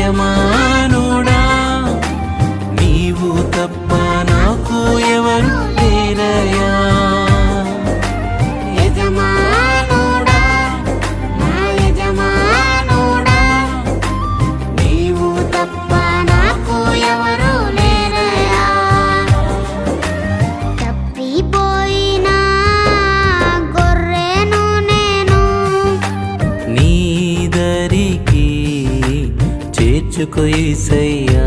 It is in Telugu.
యజమానుడా నీవు తప్ప నాకు ఎవరు లేరయ్యా. యజమానుడా నా యజమానుడా నీవు తప్ప నాకు ఎవరు లేరయ్యా. తప్పిపోయిన గొర్రెను నేను నీ దరికి చేర్చుకో యేసయ్యా.